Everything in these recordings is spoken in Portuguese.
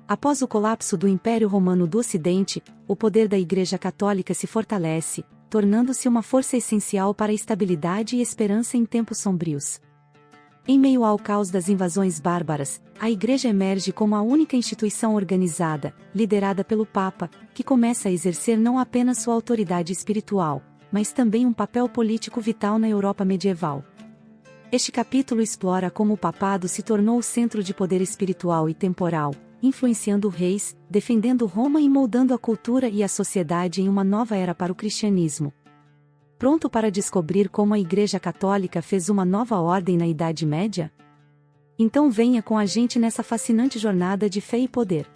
Após o colapso do Império Romano do Ocidente, o poder da Igreja Católica se fortalece, tornando-se uma força essencial para a estabilidade e esperança em tempos sombrios. Em meio ao caos das invasões bárbaras, a Igreja emerge como a única instituição organizada, liderada pelo Papa, que começa a exercer não apenas sua autoridade espiritual, mas também um papel político vital na Europa medieval. Este capítulo explora como o papado se tornou o centro de poder espiritual e temporal, influenciando reis, defendendo Roma e moldando a cultura e a sociedade em uma nova era para o cristianismo. Pronto para descobrir como a Igreja Católica fez uma nova ordem na Idade Média? Então venha com a gente nessa fascinante jornada de fé e poder.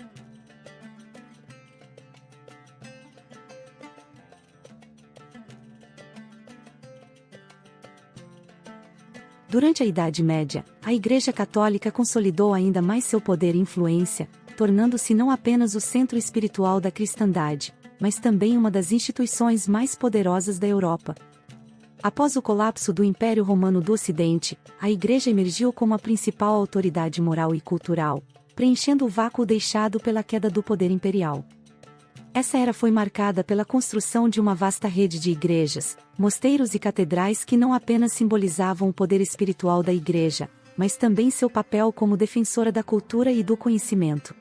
Durante a Idade Média, a Igreja Católica consolidou ainda mais seu poder e influência, tornando-se não apenas o centro espiritual da cristandade, mas também uma das instituições mais poderosas da Europa. Após o colapso do Império Romano do Ocidente, a Igreja emergiu como a principal autoridade moral e cultural, preenchendo o vácuo deixado pela queda do poder imperial. Essa era foi marcada pela construção de uma vasta rede de igrejas, mosteiros e catedrais que não apenas simbolizavam o poder espiritual da Igreja, mas também seu papel como defensora da cultura e do conhecimento.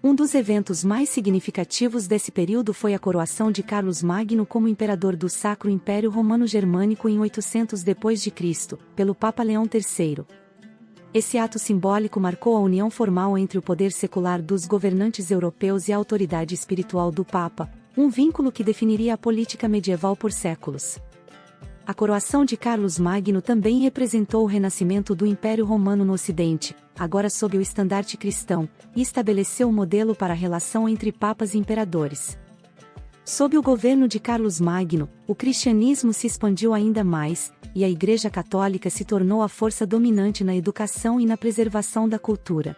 Um dos eventos mais significativos desse período foi a coroação de Carlos Magno como imperador do Sacro Império Romano Germânico em 800 d.C., pelo Papa Leão III. Esse ato simbólico marcou a união formal entre o poder secular dos governantes europeus e a autoridade espiritual do Papa, um vínculo que definiria a política medieval por séculos. A coroação de Carlos Magno também representou o renascimento do Império Romano no Ocidente, agora sob o estandarte cristão, e estabeleceu um modelo para a relação entre papas e imperadores. Sob o governo de Carlos Magno, o cristianismo se expandiu ainda mais, e a Igreja Católica se tornou a força dominante na educação e na preservação da cultura.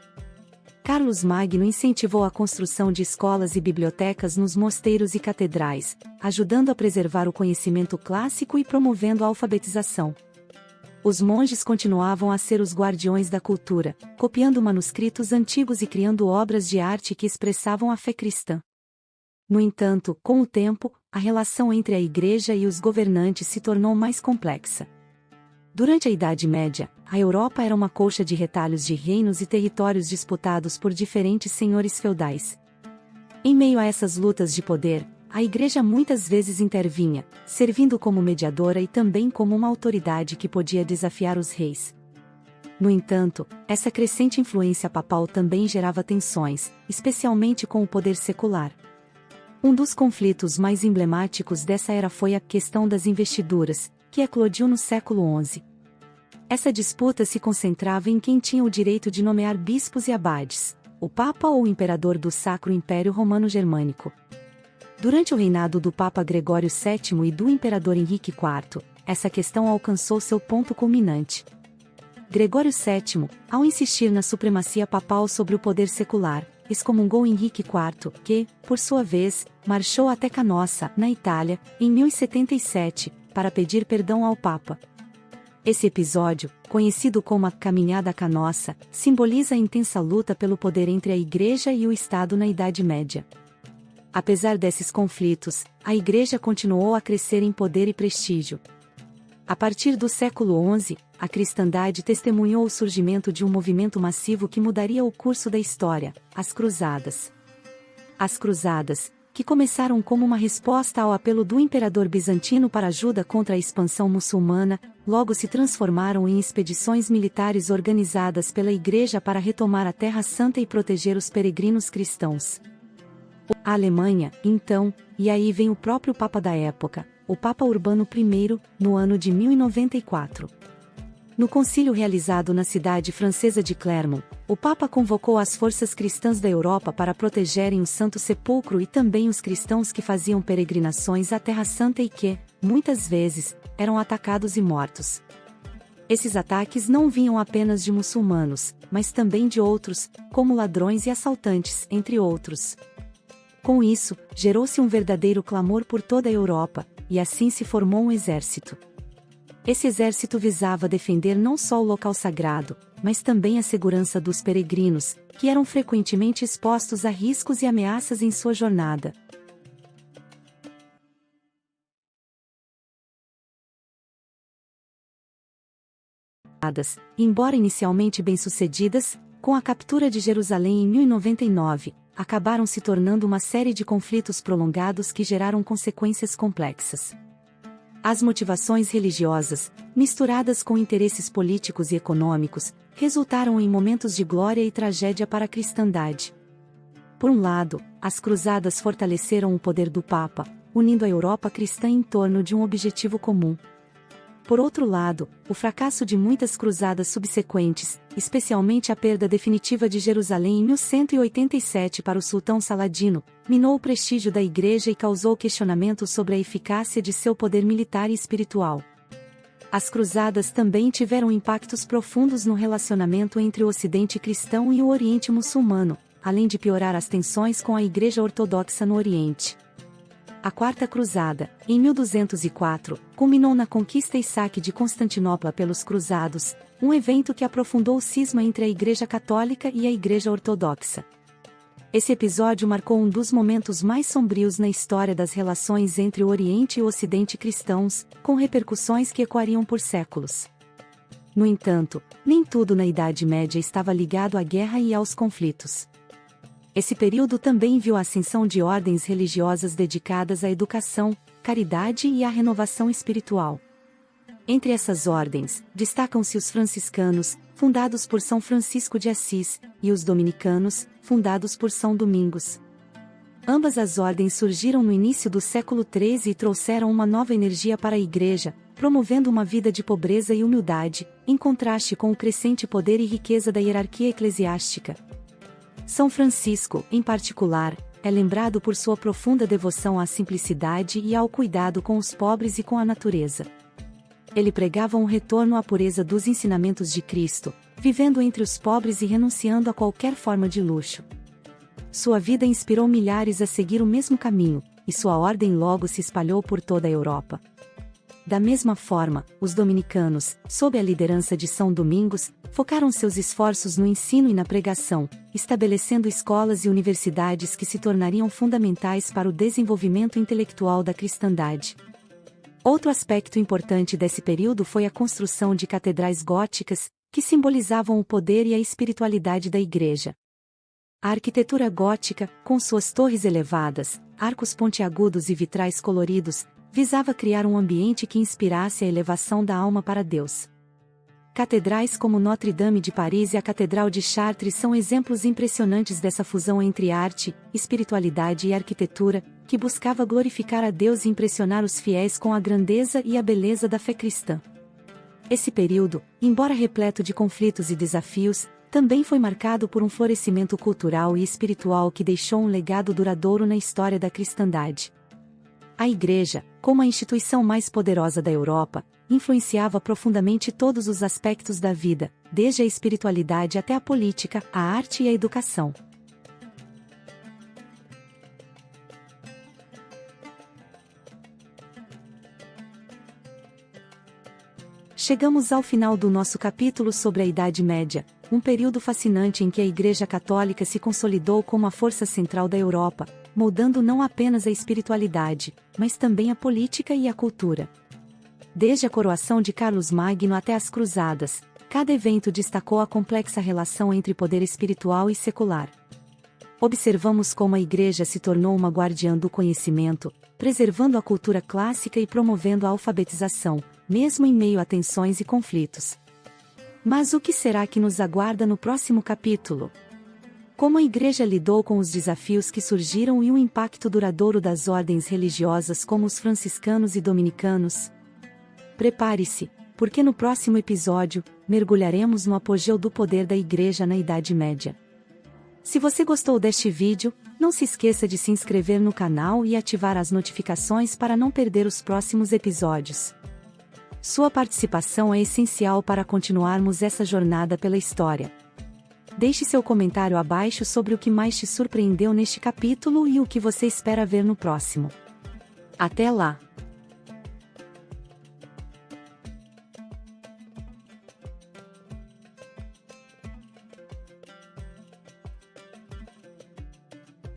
Carlos Magno incentivou a construção de escolas e bibliotecas nos mosteiros e catedrais, ajudando a preservar o conhecimento clássico e promovendo a alfabetização. Os monges continuavam a ser os guardiões da cultura, copiando manuscritos antigos e criando obras de arte que expressavam a fé cristã. No entanto, com o tempo, a relação entre a Igreja e os governantes se tornou mais complexa. Durante a Idade Média, a Europa era uma colcha de retalhos de reinos e territórios disputados por diferentes senhores feudais. Em meio a essas lutas de poder, a Igreja muitas vezes intervinha, servindo como mediadora e também como uma autoridade que podia desafiar os reis. No entanto, essa crescente influência papal também gerava tensões, especialmente com o poder secular. Um dos conflitos mais emblemáticos dessa era foi a questão das investiduras, que eclodiu no século XI. Essa disputa se concentrava em quem tinha o direito de nomear bispos e abades, o Papa ou o imperador do Sacro Império Romano Germânico. Durante o reinado do Papa Gregório VII e do imperador Henrique IV, essa questão alcançou seu ponto culminante. Gregório VII, ao insistir na supremacia papal sobre o poder secular, excomungou Henrique IV, que, por sua vez, marchou até Canossa, na Itália, em 1077, para pedir perdão ao Papa. Esse episódio, conhecido como a Caminhada Canossa, simboliza a intensa luta pelo poder entre a Igreja e o Estado na Idade Média. Apesar desses conflitos, a Igreja continuou a crescer em poder e prestígio. A partir do século XI, a cristandade testemunhou o surgimento de um movimento massivo que mudaria o curso da história, as Cruzadas. As Cruzadas, que começaram como uma resposta ao apelo do imperador bizantino para ajuda contra a expansão muçulmana, logo se transformaram em expedições militares organizadas pela Igreja para retomar a Terra Santa e proteger os peregrinos cristãos. A Alemanha, então, e aí vem o próprio Papa da época, o Papa Urbano I, no ano de 1094. No concílio realizado na cidade francesa de Clermont, o Papa convocou as forças cristãs da Europa para protegerem o Santo Sepulcro e também os cristãos que faziam peregrinações à Terra Santa e que, muitas vezes, eram atacados e mortos. Esses ataques não vinham apenas de muçulmanos, mas também de outros, como ladrões e assaltantes, entre outros. Com isso, gerou-se um verdadeiro clamor por toda a Europa, e assim se formou um exército. Esse exército visava defender não só o local sagrado, mas também a segurança dos peregrinos, que eram frequentemente expostos a riscos e ameaças em sua jornada. Embora inicialmente bem-sucedidas, com a captura de Jerusalém em 1099, acabaram se tornando uma série de conflitos prolongados que geraram consequências complexas. As motivações religiosas, misturadas com interesses políticos e econômicos, resultaram em momentos de glória e tragédia para a cristandade. Por um lado, as cruzadas fortaleceram o poder do Papa, unindo a Europa cristã em torno de um objetivo comum. Por outro lado, o fracasso de muitas cruzadas subsequentes, especialmente a perda definitiva de Jerusalém em 1187 para o sultão Saladino, minou o prestígio da Igreja e causou questionamentos sobre a eficácia de seu poder militar e espiritual. As cruzadas também tiveram impactos profundos no relacionamento entre o Ocidente cristão e o Oriente muçulmano, além de piorar as tensões com a Igreja Ortodoxa no Oriente. A Quarta Cruzada, em 1204, culminou na conquista e saque de Constantinopla pelos cruzados, um evento que aprofundou o cisma entre a Igreja Católica e a Igreja Ortodoxa. Esse episódio marcou um dos momentos mais sombrios na história das relações entre o Oriente e o Ocidente cristãos, com repercussões que ecoariam por séculos. No entanto, nem tudo na Idade Média estava ligado à guerra e aos conflitos. Esse período também viu a ascensão de ordens religiosas dedicadas à educação, caridade e à renovação espiritual. Entre essas ordens, destacam-se os franciscanos, fundados por São Francisco de Assis, e os dominicanos, fundados por São Domingos. Ambas as ordens surgiram no início do século XIII e trouxeram uma nova energia para a Igreja, promovendo uma vida de pobreza e humildade, em contraste com o crescente poder e riqueza da hierarquia eclesiástica. São Francisco, em particular, é lembrado por sua profunda devoção à simplicidade e ao cuidado com os pobres e com a natureza. Ele pregava um retorno à pureza dos ensinamentos de Cristo, vivendo entre os pobres e renunciando a qualquer forma de luxo. Sua vida inspirou milhares a seguir o mesmo caminho, e sua ordem logo se espalhou por toda a Europa. Da mesma forma, os dominicanos, sob a liderança de São Domingos, focaram seus esforços no ensino e na pregação, estabelecendo escolas e universidades que se tornariam fundamentais para o desenvolvimento intelectual da cristandade. Outro aspecto importante desse período foi a construção de catedrais góticas, que simbolizavam o poder e a espiritualidade da Igreja. A arquitetura gótica, com suas torres elevadas, arcos pontiagudos e vitrais coloridos, visava criar um ambiente que inspirasse a elevação da alma para Deus. Catedrais como Notre-Dame de Paris e a Catedral de Chartres são exemplos impressionantes dessa fusão entre arte, espiritualidade e arquitetura, que buscava glorificar a Deus e impressionar os fiéis com a grandeza e a beleza da fé cristã. Esse período, embora repleto de conflitos e desafios, também foi marcado por um florescimento cultural e espiritual que deixou um legado duradouro na história da cristandade. A Igreja, como a instituição mais poderosa da Europa, influenciava profundamente todos os aspectos da vida, desde a espiritualidade até a política, a arte e a educação. Chegamos ao final do nosso capítulo sobre a Idade Média, um período fascinante em que a Igreja Católica se consolidou como a força central da Europa, moldando não apenas a espiritualidade, mas também a política e a cultura. Desde a coroação de Carlos Magno até as Cruzadas, cada evento destacou a complexa relação entre poder espiritual e secular. Observamos como a Igreja se tornou uma guardiã do conhecimento, preservando a cultura clássica e promovendo a alfabetização, mesmo em meio a tensões e conflitos. Mas o que será que nos aguarda no próximo capítulo? Como a Igreja lidou com os desafios que surgiram e o impacto duradouro das ordens religiosas como os franciscanos e dominicanos? Prepare-se, porque no próximo episódio, mergulharemos no apogeu do poder da Igreja na Idade Média. Se você gostou deste vídeo, não se esqueça de se inscrever no canal e ativar as notificações para não perder os próximos episódios. Sua participação é essencial para continuarmos essa jornada pela história. Deixe seu comentário abaixo sobre o que mais te surpreendeu neste capítulo e o que você espera ver no próximo. Até lá!